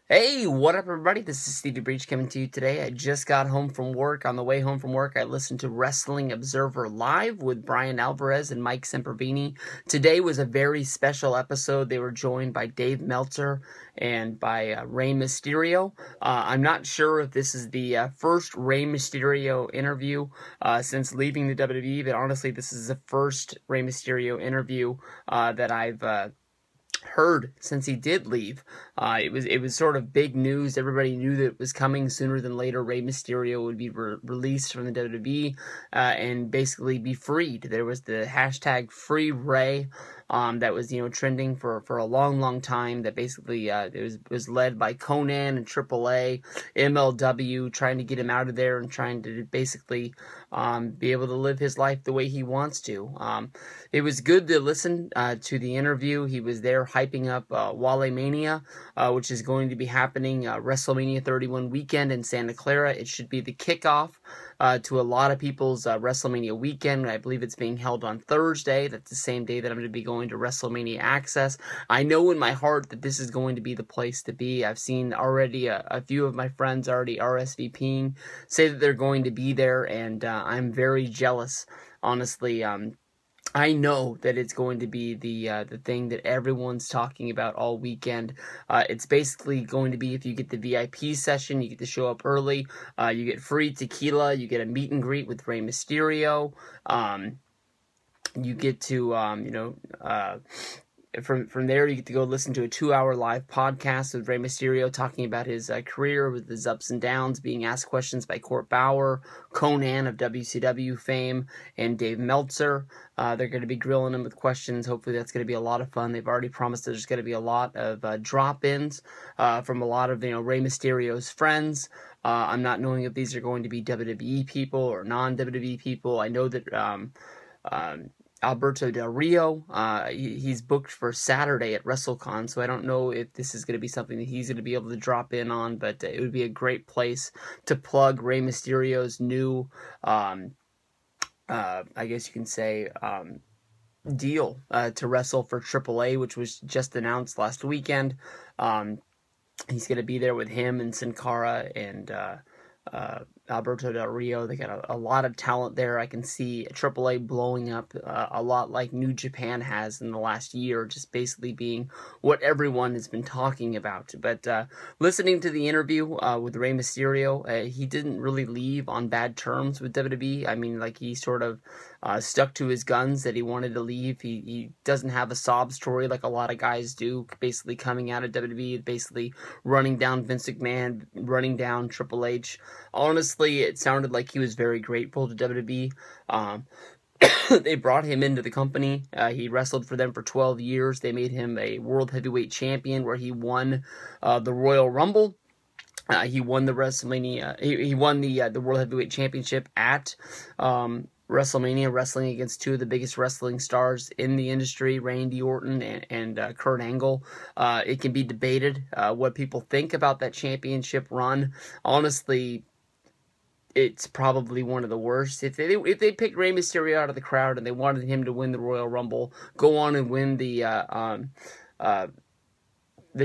Hey, what up, everybody? This is Stevie Breach coming to you today. I just got home from work. On the way home from work, I listened to Wrestling Observer Live with Brian Alvarez and Mike Sempervini. Today was a very special episode. They were joined by Dave Meltzer and by Rey Mysterio. I'm not sure if this is the first Rey Mysterio interview since leaving the WWE, but honestly, this is the first Rey Mysterio interview that I've heard since he did leave. It was sort of big news. Everybody knew that it was coming sooner than later. Rey Mysterio would be released from the WWE and basically be freed. There was the hashtag Free Rey that was trending for a long time. That basically it was led by Conan and AAA, MLW, trying to get him out of there and trying to basically be able to live his life the way he wants to. It was good to listen to the interview. He was there hyping up Wale Mania, which is going to be happening WrestleMania 31 weekend in Santa Clara. It should be the kickoff to a lot of people's WrestleMania weekend. I believe it's being held on Thursday. That's the same day that I'm going to be going to WrestleMania Access. I know in my heart that this is going to be the place to be. I've seen already a few of my friends already RSVPing, say that they're going to be there, and I'm very jealous, honestly. I know that it's going to be the thing that everyone's talking about all weekend. It's basically going to be, if you get the VIP session, you get to show up early. You get free tequila. You get a meet and greet with Rey Mysterio. You get to from there, you get to go listen to a 2-hour live podcast with Rey Mysterio talking about his career, with his ups and downs, being asked questions by Court Bauer, Conan of WCW fame, and Dave Meltzer. They're going to be grilling him with questions. Hopefully that's going to be a lot of fun. They've already promised there's going to be a lot of drop-ins from a lot of Rey Mysterio's friends. I'm not knowing if these are going to be WWE people or non-WWE people. I know that Alberto Del Rio, he's booked for Saturday at WrestleCon, so I don't know if this is going to be something that he's going to be able to drop in on, but it would be a great place to plug Rey Mysterio's new, I guess you can say, deal to wrestle for AAA, which was just announced last weekend. He's going to be there with him and Sin Cara and Alberto Del Rio. They got a lot of talent there. I can see AAA blowing up a lot like New Japan has in the last year, just basically being what everyone has been talking about. But listening to the interview with Rey Mysterio, he didn't really leave on bad terms with WWE. I mean, like, he sort of stuck to his guns that he wanted to leave. He doesn't have a sob story like a lot of guys do, basically coming out of WWE, basically running down Vince McMahon, running down Triple H. Honestly, it sounded like he was very grateful to WWE. They brought him into the company. He wrestled for them for 12 years. They made him a World Heavyweight Champion, where he won the Royal Rumble. He won the WrestleMania. He won the World Heavyweight Championship at WrestleMania, wrestling against two of the biggest wrestling stars in the industry, Randy Orton and Kurt Angle. It can be debated what people think about that championship run. Honestly, it's probably one of the worst. If they picked Rey Mysterio out of the crowd and they wanted him to win the Royal Rumble, go on and win the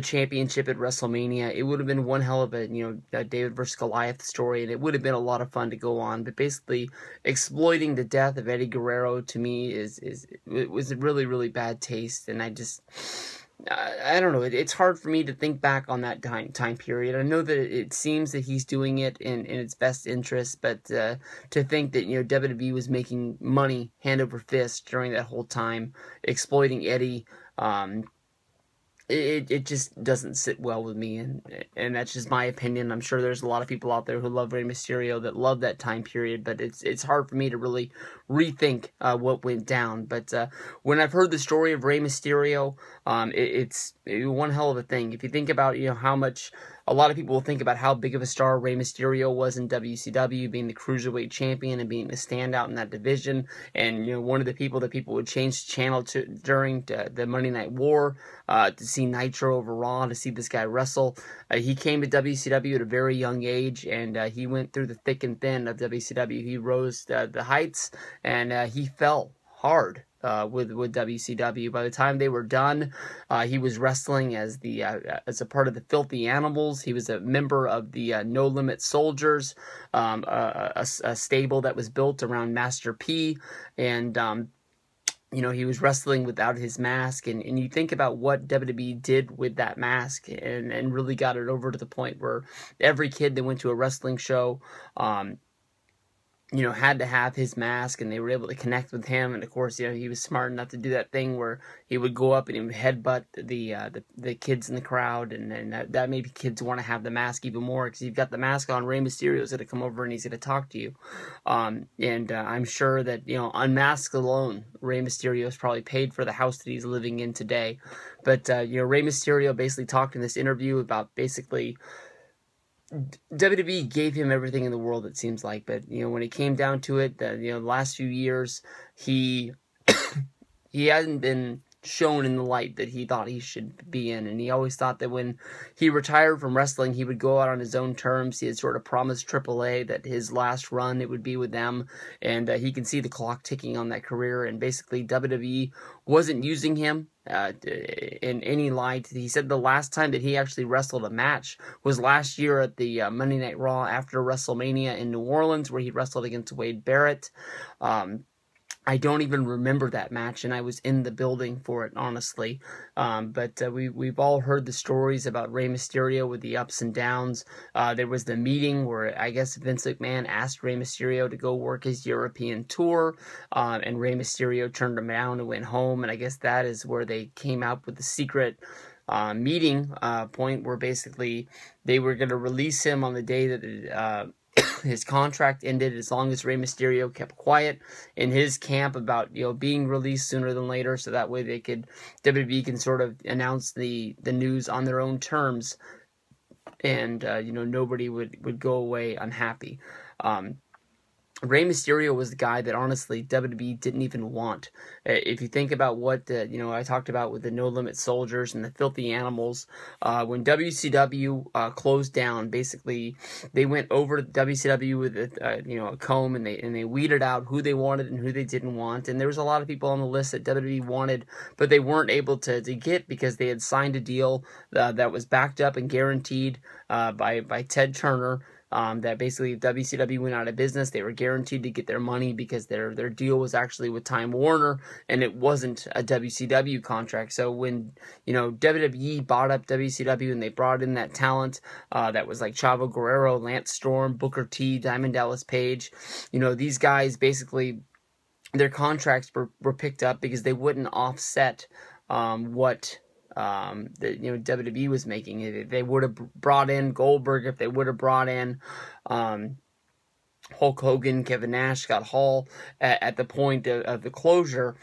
championship at WrestleMania, it would have been one hell of a David versus Goliath story, and it would have been a lot of fun to go on. But basically, exploiting the death of Eddie Guerrero, to me, it was a really, really bad taste, and I don't know. It's hard for me to think back on that time period. I know that it seems that he's doing it in its best interest, but to think that WWE was making money hand over fist during that whole time, exploiting Eddie, it just doesn't sit well with me, and that's just my opinion. I'm sure there's a lot of people out there who love Rey Mysterio that love that time period, but it's hard for me to really rethink what went down. But when I've heard the story of Rey Mysterio, it's one hell of a thing. If you think about how much a lot of people will think about how big of a star Rey Mysterio was in WCW, being the Cruiserweight Champion and being the standout in that division, and one of the people that people would change the channel to during the Monday Night War to see Nitro over Raw, to see this guy wrestle. He came to WCW at a very young age, and he went through the thick and thin of WCW. He rose the heights, and he fell hard with WCW. By the time they were done, he was wrestling as a part of the Filthy Animals. He was a member of the No Limit Soldiers, a stable that was built around Master P, and he was wrestling without his mask, and you think about what WWE did with that mask, and really got it over to the point where every kid that went to a wrestling show, had to have his mask, and they were able to connect with him. And of course, he was smart enough to do that thing where he would go up and he would headbutt the kids in the crowd, and that made kids want to have the mask even more, because you've got the mask on. Rey Mysterio is going to come over and he's going to talk to you, and I'm sure that unmasked alone, Rey Mysterio is probably paid for the house that he's living in today. But Rey Mysterio basically talked in this interview about basically WWE gave him everything in the world, it seems like, but when it came down to it, the last few years, he he hasn't been shown in the light that he thought he should be in, and he always thought that when he retired from wrestling, he would go out on his own terms. He had sort of promised AAA that his last run, it would be with them, and he can see the clock ticking on that career, and basically WWE wasn't using him in any light. He said the last time that he actually wrestled a match was last year at the Monday Night Raw after WrestleMania in New Orleans, where he wrestled against Wade Barrett. I don't even remember that match, and I was in the building for it, honestly. But we've all heard the stories about Rey Mysterio with the ups and downs. There was the meeting where I guess Vince McMahon asked Rey Mysterio to go work his European tour, and Rey Mysterio turned him down and went home. And I guess that is where they came out with the secret meeting point, where basically they were going to release him on the day that his contract ended, as long as Rey Mysterio kept quiet in his camp about being released sooner than later, so that way WWE can sort of announce the news on their own terms, and nobody would go away unhappy. Rey Mysterio was the guy that honestly WWE didn't even want. If you think about what I talked about with the No Limit Soldiers and the Filthy Animals, when WCW closed down, basically they went over to WCW with a comb, and they weeded out who they wanted and who they didn't want. And there was a lot of people on the list that WWE wanted, but they weren't able to get, because they had signed a deal that was backed up and guaranteed by Ted Turner. That basically if WCW went out of business, they were guaranteed to get their money, because their deal was actually with Time Warner, and it wasn't a WCW contract. So when WWE bought up WCW and they brought in that talent that was like Chavo Guerrero, Lance Storm, Booker T, Diamond Dallas Page, these guys basically, their contracts were picked up because they wouldn't offset what WWE was making. If they would have brought in Goldberg, if they would have brought in Hulk Hogan, Kevin Nash, Scott Hall at the point of the closure,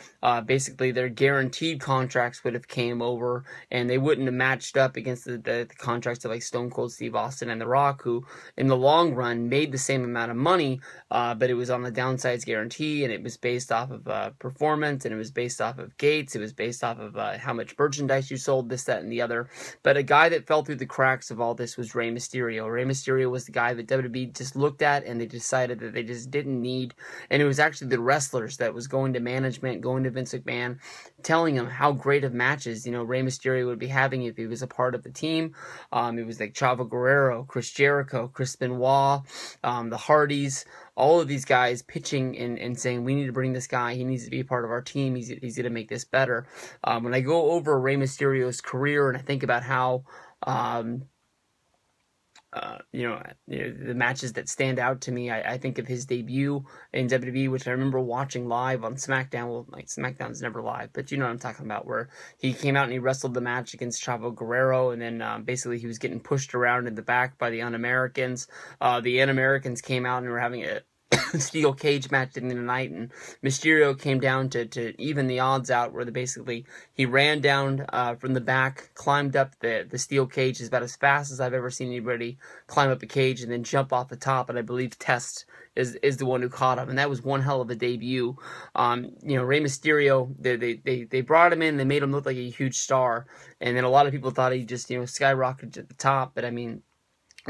basically their guaranteed contracts would have came over, and they wouldn't have matched up against the contracts of like Stone Cold Steve Austin and The Rock, who in the long run made the same amount of money, but it was on the downsides guarantee, and it was based off of performance, and it was based off of gates, it was based off of how much merchandise you sold, this, that, and the other. But a guy that fell through the cracks of all this was Rey Mysterio. Rey Mysterio was the guy that WWE just looked at, and they decided that they just didn't need, and it was actually the wrestlers that was going to management, going to Vince McMahon, telling him how great of matches Rey Mysterio would be having if he was a part of the team. It was like Chavo Guerrero, Chris Jericho, Chris Benoit, the Hardys, all of these guys pitching and saying, we need to bring this guy, he needs to be a part of our team, he's going to make this better. When I go over Rey Mysterio's career and I think about how the matches that stand out to me, I think of his debut in WWE, which I remember watching live on SmackDown. Well, like SmackDown's never live, but you know what I'm talking about, where he came out and he wrestled the match against Chavo Guerrero, and then basically he was getting pushed around in the back by the Un-Americans. The Un-Americans came out and were having a steel cage match in the night, and Mysterio came down to even the odds out, where basically he ran down from the back, climbed up the steel cage, is about as fast as I've ever seen anybody climb up a cage, and then jump off the top, and I believe Test is the one who caught him, and that was one hell of a debut. Rey Mysterio, they brought him in, they made him look like a huge star, and then a lot of people thought he just skyrocketed to the top, but I mean,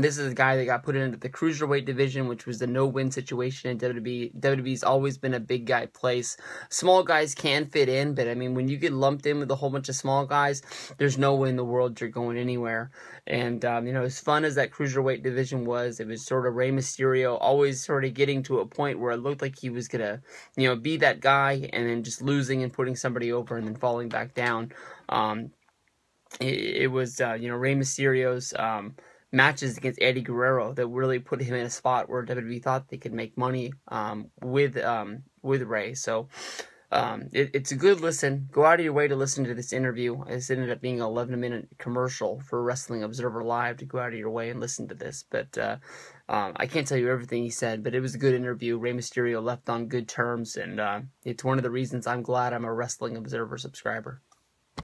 This is a guy that got put into the cruiserweight division, which was a no-win situation in WWE. WWE's always been a big guy place. Small guys can fit in, but I mean, when you get lumped in with a whole bunch of small guys, there's no way in the world you're going anywhere. And, you know, as fun as that cruiserweight division was, it was sort of Rey Mysterio always sort of getting to a point where it looked like he was going to, you know, be that guy and then just losing and putting somebody over and then falling back down. It was, you know, Rey Mysterio's matches against Eddie Guerrero that really put him in a spot where WWE thought they could make money with Rey. So it's a good listen. Go out of your way to listen to this interview. This ended up being an 11-minute commercial for Wrestling Observer Live to go out of your way and listen to this. But I can't tell you everything he said, but it was a good interview. Rey Mysterio left on good terms, and it's one of the reasons I'm glad I'm a Wrestling Observer subscriber.